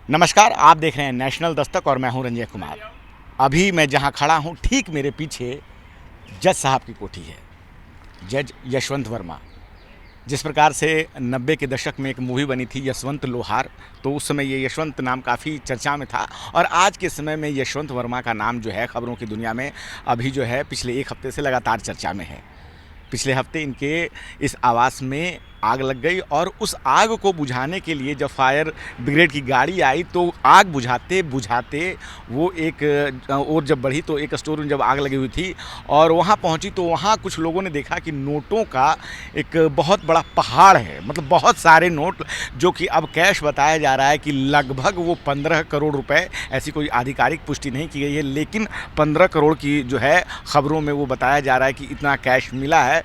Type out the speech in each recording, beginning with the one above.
नमस्कार, आप देख रहे हैं नेशनल दस्तक और मैं हूं रंजय कुमार। अभी मैं जहां खड़ा हूं ठीक मेरे पीछे जज साहब की कोठी है, जज यशवंत वर्मा। जिस प्रकार से 90 के दशक में एक मूवी बनी थी यशवंत लोहार, तो उस समय ये यशवंत नाम काफ़ी चर्चा में था और आज के समय में यशवंत वर्मा का नाम जो है खबरों की दुनिया में अभी जो है पिछले एक हफ्ते से लगातार चर्चा में है। पिछले हफ्ते इनके इस आवास में आग लग गई और उस आग को बुझाने के लिए जब फायर ब्रिगेड की गाड़ी आई तो आग बुझाते बुझाते वो एक और जब बढ़ी तो एक स्टोर में जब आग लगी हुई थी और वहाँ पहुँची तो वहाँ कुछ लोगों ने देखा कि नोटों का एक बहुत बड़ा पहाड़ है, मतलब बहुत सारे नोट, जो कि अब कैश बताया जा रहा है कि लगभग वो 15 करोड़ रुपए, ऐसी कोई आधिकारिक पुष्टि नहीं की गई है, लेकिन 15 करोड़ की जो है खबरों में वो बताया जा रहा है कि इतना कैश मिला है।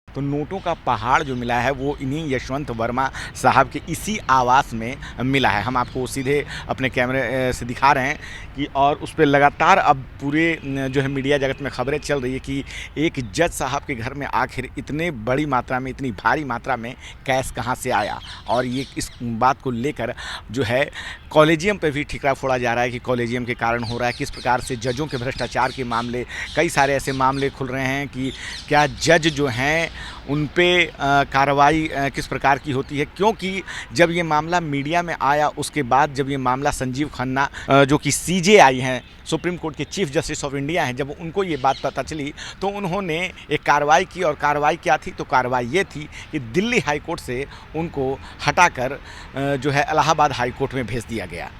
तो नोटों का पहाड़ जो मिला है वो इन्हीं यशवंत वर्मा साहब के इसी आवास में मिला है। हम आपको सीधे अपने कैमरे से दिखा रहे हैं कि और उस पर लगातार अब पूरे जो है मीडिया जगत में खबरें चल रही है कि एक जज साहब के घर में आखिर इतने बड़ी मात्रा में, इतनी भारी मात्रा में कैश कहाँ से आया। और ये इस बात को लेकर जो है कॉलेजियम पे भी ठिकरा फोड़ा जा रहा है कि कॉलेजियम के कारण हो रहा है। किस प्रकार से जजों के भ्रष्टाचार के मामले, कई सारे ऐसे मामले खुल रहे हैं कि क्या जज जो हैं उन पे कार्रवाई किस प्रकार की होती है, क्योंकि जब ये मामला मीडिया में आया उसके बाद जब ये मामला संजीव खन्ना जो कि सीजेआई हैं, सुप्रीम कोर्ट के चीफ जस्टिस ऑफ इंडिया हैं, जब उनको ये बात पता चली तो उन्होंने एक कार्रवाई की। और कार्रवाई क्या थी? तो कार्रवाई ये थी कि दिल्ली हाई कोर्ट से उनको हटाकर जो है इलाहाबाद हाई कोर्ट में भेज दिया गया।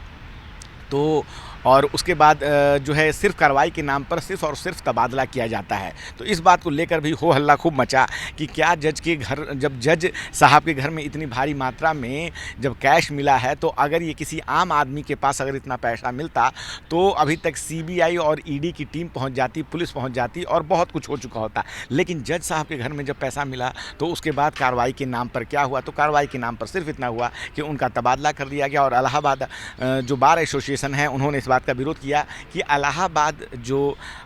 तो और उसके बाद जो है सिर्फ कार्रवाई के नाम पर सिर्फ और सिर्फ तबादला किया जाता है। तो इस बात को लेकर भी हो हल्ला खूब मचा कि क्या जज के घर, जब जज साहब के घर में इतनी भारी मात्रा में जब कैश मिला है तो अगर ये किसी आम आदमी के पास अगर इतना पैसा मिलता तो अभी तक सीबीआई और ईडी की टीम पहुंच जाती, पुलिस पहुंच जाती और बहुत कुछ हो चुका होता। लेकिन जज साहब के घर में जब पैसा मिला तो उसके बाद कार्रवाई के नाम पर क्या हुआ? तो कार्रवाई के नाम पर सिर्फ इतना हुआ कि उनका तबादला कर दिया गया। और इलाहाबाद जो बार एसोसिएशन है उन्होंने इस बात का विरोध किया कि इलाहाबाद जो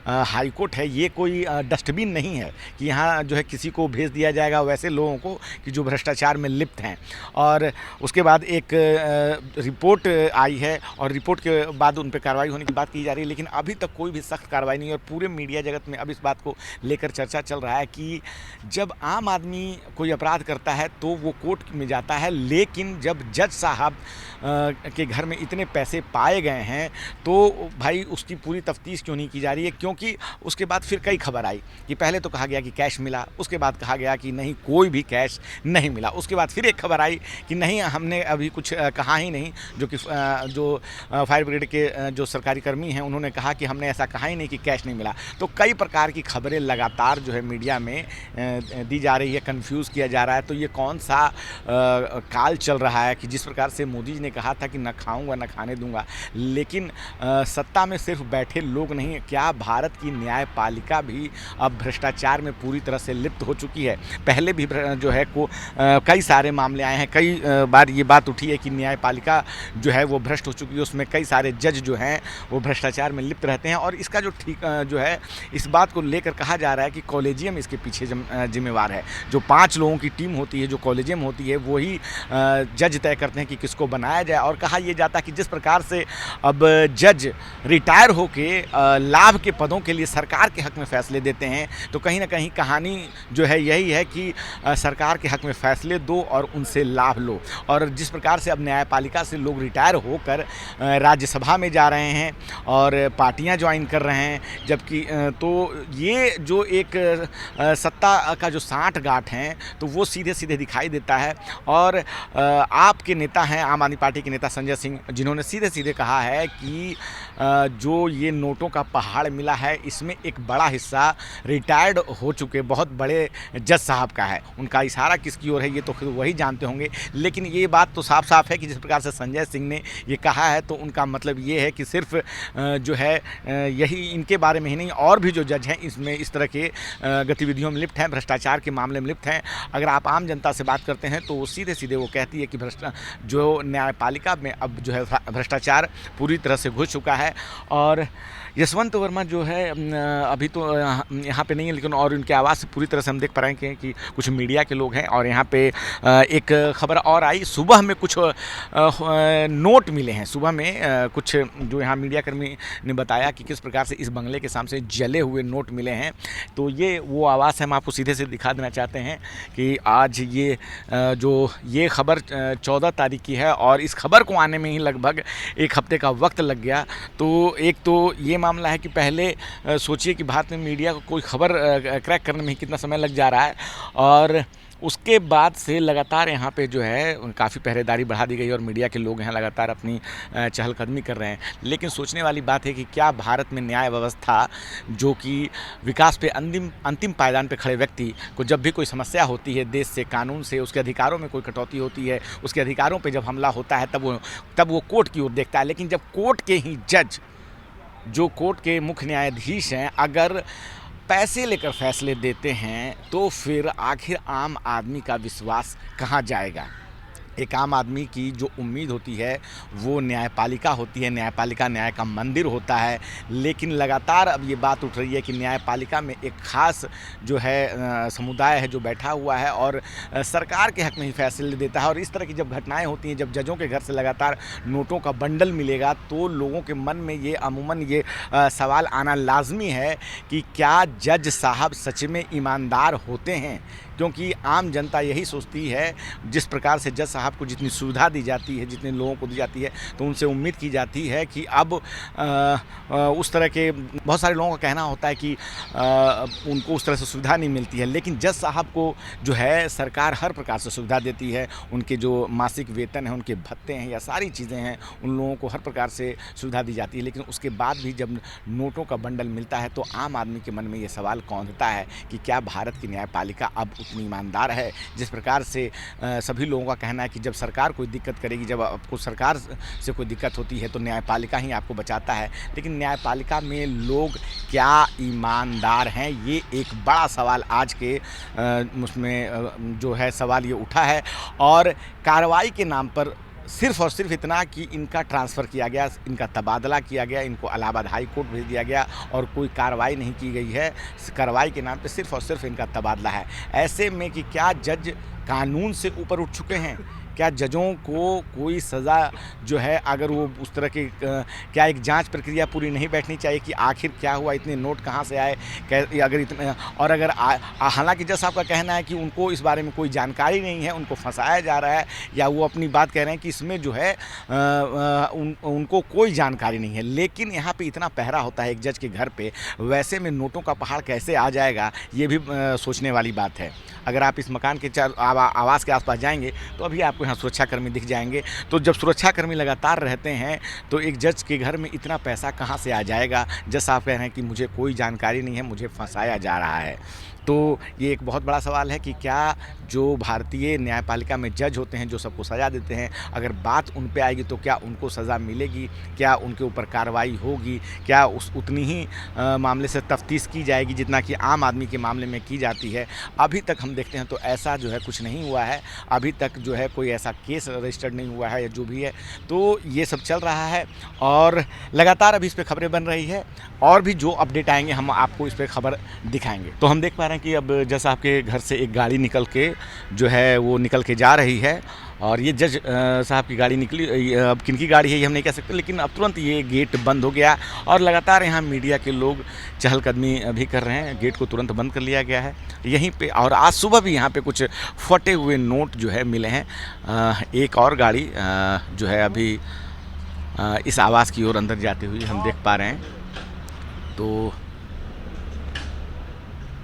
हाई कोर्ट है ये कोई डस्टबिन नहीं है कि यहाँ जो है किसी को भेज दिया जाएगा वैसे लोगों को कि जो भ्रष्टाचार में लिप्त हैं। और उसके बाद एक रिपोर्ट आई है और रिपोर्ट के बाद उन पर कार्रवाई होने की बात की जा रही है, लेकिन अभी तक कोई भी सख्त कार्रवाई नहीं है। और पूरे मीडिया जगत में अब इस बात को लेकर चर्चा चल रहा है कि जब आम आदमी कोई अपराध करता है तो वो कोर्ट में जाता है, लेकिन जब जज साहब के घर में इतने पैसे पाए गए हैं तो भाई उसकी पूरी तफ्तीश क्यों नहीं की जा रही है? क्योंकि उसके बाद फिर कई खबर आई कि पहले तो कहा गया कि कैश मिला, उसके बाद कहा गया कि नहीं कोई भी कैश नहीं मिला, उसके बाद फिर एक खबर आई कि नहीं हमने अभी कुछ कहा ही नहीं, जो कि जो फायर ब्रिगेड के जो सरकारी कर्मी हैं उन्होंने कहा कि हमने ऐसा कहा ही नहीं कि कैश नहीं मिला। तो कई प्रकार की खबरें लगातार जो है मीडिया में दी जा रही है, कन्फ्यूज़ किया जा रहा है। तो ये कौन सा काल चल रहा है कि जिस प्रकार से मोदी जी ने कहा था कि न खाऊंगा न खाने दूंगा, लेकिन सत्ता में सिर्फ बैठे लोग नहीं, क्या भारत की न्यायपालिका भी अब भ्रष्टाचार में पूरी तरह से लिप्त हो चुकी है? पहले भी जो है कई सारे मामले आए हैं, कई बार ये बात उठी है कि न्यायपालिका जो है वो भ्रष्ट हो चुकी है, उसमें कई सारे जज जो हैं वो भ्रष्टाचार में लिप्त रहते हैं। और इसका जो जो है इस बात को लेकर कहा जा रहा है कि कॉलेजियम इसके पीछे जिम्मेवार है। जो 5 लोगों की टीम होती है, जो कॉलेजियम होती है, वही जज तय करते हैं कि किसको बनाया जाए। और कहा यह जाता है कि जिस प्रकार से अब जज रिटायर होके लाभ के पदों के लिए सरकार के हक में फैसले देते हैं, तो कहीं ना कहीं कहानी जो है यही है कि सरकार के हक में फैसले दो और उनसे लाभ लो। और जिस प्रकार से अब न्यायपालिका से लोग रिटायर होकर राज्यसभा में जा रहे हैं और पार्टियां ज्वाइन कर रहे हैं, जबकि तो ये जो एक सत्ता का जो सांठ-गांठ हैं तो वो सीधे सीधे दिखाई देता है। और आपके नेता हैं, आम आदमी पार्टी के नेता संजय सिंह, जिन्होंने सीधे सीधे कहा है कि जो ये नोटों का पहाड़ मिला है इसमें एक बड़ा हिस्सा रिटायर्ड हो चुके बहुत बड़े जज साहब का है। उनका इशारा किसकी ओर है ये तो खुद वही जानते होंगे, लेकिन ये बात तो साफ साफ है कि जिस प्रकार से संजय सिंह ने ये कहा है तो उनका मतलब ये है कि सिर्फ जो है यही इनके बारे में ही नहीं, और भी जो जज हैं इसमें इस तरह के गतिविधियों में लिप्त हैं, भ्रष्टाचार के मामले में लिप्त हैं। अगर आप आम जनता से बात करते हैं तो वो सीधे सीधे वो कहती है कि जो न्यायपालिका में अब जो है भ्रष्टाचार पूरी तरह से घुस चुका है। और यशवंत वर्मा जो है अभी तो यहाँ पे नहीं है, लेकिन और उनके आवाज़ से पूरी तरह से हम देख पा रहे हैं कि कुछ मीडिया के लोग हैं। और यहाँ पे एक खबर और आई सुबह में, कुछ नोट मिले हैं सुबह में, कुछ जो यहाँ मीडिया कर्मी ने बताया कि किस प्रकार से इस बंगले के सामने जले हुए नोट मिले हैं। तो ये वो आवाज़ है, हम आपको सीधे से दिखा देना चाहते हैं कि आज ये खबर 14 तारीख की है और इस खबर को आने में ही लगभग एक हफ्ते का वक्त लग गया। तो एक तो ये मामला है कि पहले सोचिए कि भारत में मीडिया को कोई खबर क्रैक करने में ही कितना समय लग जा रहा है, और उसके बाद से लगातार यहाँ पे जो है काफ़ी पहरेदारी बढ़ा दी गई और मीडिया के लोग यहाँ लगातार अपनी चहलकदमी कर रहे हैं। लेकिन सोचने वाली बात है कि क्या भारत में न्याय व्यवस्था, जो कि विकास पे अंतिम पायदान पे खड़े व्यक्ति को जब भी कोई समस्या होती है देश से, कानून से, उसके अधिकारों में कोई कटौती होती है, उसके अधिकारों पर जब हमला होता है तब वो कोर्ट की ओर देखता है। लेकिन जब कोर्ट के ही जज, जो कोर्ट के मुख्य न्यायाधीश हैं, अगर पैसे लेकर फैसले देते हैं तो फिर आखिर आम आदमी का विश्वास कहाँ जाएगा। एक आम आदमी की जो उम्मीद होती है वो न्यायपालिका होती है, न्यायपालिका न्याय का मंदिर होता है। लेकिन लगातार अब ये बात उठ रही है कि न्यायपालिका में एक ख़ास जो है समुदाय है जो बैठा हुआ है और सरकार के हक़ में ही फैसले देता है। और इस तरह की जब घटनाएं होती हैं, जब जजों के घर से लगातार नोटों का बंडल मिलेगा, तो लोगों के मन में ये अमूमन ये सवाल आना लाजमी है कि क्या जज साहब सच में ईमानदार होते हैं। क्योंकि आम जनता यही सोचती है, जिस प्रकार से जज साहब को जितनी सुविधा दी जाती है, जितने लोगों को दी जाती है, तो उनसे उम्मीद की जाती है कि अब उस तरह के बहुत सारे लोगों का कहना होता है कि उनको उस तरह से सुविधा नहीं मिलती है। लेकिन जज साहब को जो है सरकार हर प्रकार से सुविधा देती है। उनके जो मासिक वेतन है, उनके भत्ते हैं या सारी चीज़ें हैं, उन लोगों को हर प्रकार से सुविधा दी जाती है। लेकिन उसके बाद भी जब नोटों का बंडल मिलता है तो आम आदमी के मन में ये सवाल कौंधता है कि क्या भारत की न्यायपालिका अब उतनी ईमानदार है। जिस प्रकार से सभी लोगों का कहना है कि जब सरकार कोई दिक्कत करेगी, जब आपको सरकार से कोई दिक्कत होती है तो न्यायपालिका ही आपको बचाता है। लेकिन न्यायपालिका में लोग क्या ईमानदार हैं, ये एक बड़ा सवाल आज के उसमें जो है सवाल ये उठा है। और कार्रवाई के नाम पर सिर्फ़ और सिर्फ इतना कि इनका ट्रांसफ़र किया गया, इनका तबादला किया गया, इनको इलाहाबाद हाई कोर्ट भेज दिया गया और कोई कार्रवाई नहीं की गई है। कार्रवाई के नाम पे सिर्फ़ और सिर्फ इनका तबादला है। ऐसे में कि क्या जज कानून से ऊपर उठ चुके हैं? क्या जजों को कोई सज़ा जो है, अगर वो उस तरह की क्या एक जांच प्रक्रिया पूरी नहीं बैठनी चाहिए कि आखिर क्या हुआ, इतने नोट कहाँ से आए, अगर इतने, और अगर हालांकि जज साहब का कहना है कि उनको इस बारे में कोई जानकारी नहीं है, उनको फंसाया जा रहा है, या वो अपनी बात कह रहे हैं कि इसमें जो है उनको कोई जानकारी नहीं है। लेकिन यहाँ पे इतना पहरा होता है एक जज के घर पे, वैसे में नोटों का पहाड़ कैसे आ जाएगा, ये भी सोचने वाली बात है। अगर आप इस मकान के आवास के आसपास जाएंगे तो अभी आपको यहाँ सुरक्षाकर्मी दिख जाएंगे। तो जब सुरक्षाकर्मी लगातार रहते हैं तो एक जज के घर में इतना पैसा कहाँ से आ जाएगा। जज साहब कह रहे हैं कि मुझे कोई जानकारी नहीं है, मुझे फंसाया जा रहा है। तो ये एक बहुत बड़ा सवाल है कि क्या जो भारतीय न्यायपालिका में जज होते हैं, जो सबको सज़ा देते हैं, अगर बात उन पे आएगी तो क्या उनको सज़ा मिलेगी, क्या उनके ऊपर कार्रवाई होगी, क्या उतनी ही मामले से तफ्तीश की जाएगी जितना कि आम आदमी के मामले में की जाती है। अभी तक हम देखते हैं तो ऐसा जो है कुछ नहीं हुआ है। अभी तक जो है कोई ऐसा केस रजिस्टर्ड नहीं हुआ है या जो भी है। तो ये सब चल रहा है और लगातार अभी इस पर खबरें बन रही है और भी जो अपडेट आएंगे हम आपको इस पर खबर दिखाएंगे। तो हम देख पा रहे हैं कि अब जज साहब के घर से एक गाड़ी निकल के जो है वो निकल के जा रही है और ये जज साहब की गाड़ी निकली। अब किनकी गाड़ी है ये हम नहीं कह सकते, लेकिन अब तुरंत ये गेट बंद हो गया और लगातार यहाँ मीडिया के लोग चहलकदमी भी कर रहे हैं। गेट को तुरंत बंद कर लिया गया है यहीं पे। और आज सुबह भी यहाँ पे कुछ फटे हुए नोट जो है मिले हैं। एक और गाड़ी जो है अभी इस आवास की ओर अंदर जाते हुए हम देख पा रहे हैं। तो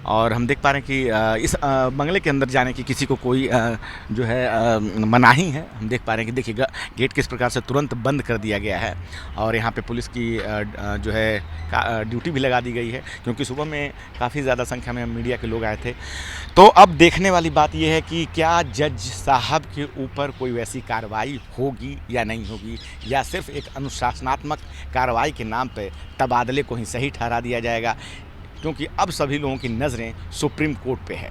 और हम देख पा रहे हैं कि इस बंगले के अंदर जाने की किसी को कोई जो है मनाही है। हम देख पा रहे हैं कि देखिएगा गेट किस प्रकार से तुरंत बंद कर दिया गया है और यहाँ पे पुलिस की जो है ड्यूटी भी लगा दी गई है, क्योंकि सुबह में काफ़ी ज़्यादा संख्या में मीडिया के लोग आए थे। तो अब देखने वाली बात यह है कि क्या जज साहब के ऊपर कोई वैसी कार्रवाई होगी या नहीं होगी, या सिर्फ एक अनुशासनात्मक कार्रवाई के नाम पर तबादले को ही सही ठहरा दिया जाएगा, क्योंकि अब सभी लोगों की नज़रें सुप्रीम कोर्ट पे है।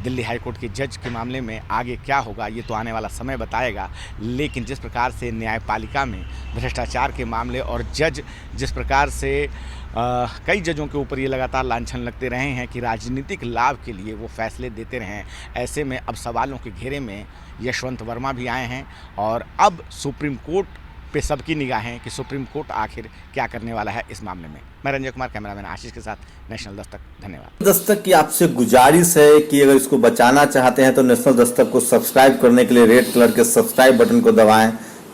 दिल्ली हाई कोर्ट के जज के मामले में आगे क्या होगा ये तो आने वाला समय बताएगा। लेकिन जिस प्रकार से न्यायपालिका में भ्रष्टाचार के मामले और जज जिस प्रकार से कई जजों के ऊपर ये लगातार लांछन लगते रहे हैं कि राजनीतिक लाभ के लिए वो फैसले देते रहे हैं, ऐसे में अब सवालों के घेरे में यशवंत वर्मा भी आए हैं और अब सुप्रीम कोर्ट पे सबकी निगाहें कि सुप्रीम कोर्ट आखिर क्या करने वाला है इस मामले में। मैं रंजय कुमार, कैमरामैन आशीष के साथ, नेशनल दस्तक। धन्यवाद। दस्तक की आपसे गुजारिश है कि अगर इसको बचाना चाहते हैं तो नेशनल दस्तक को सब्सक्राइब करने के लिए रेड कलर के सब्सक्राइब बटन को दबाएं,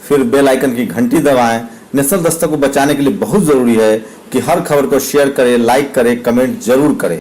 फिर बेल आइकन की घंटी दबाएं। नेशनल दस्तक को बचाने के लिए बहुत जरूरी है कि हर खबर को शेयर करें, लाइक करें, कमेंट जरूर करें।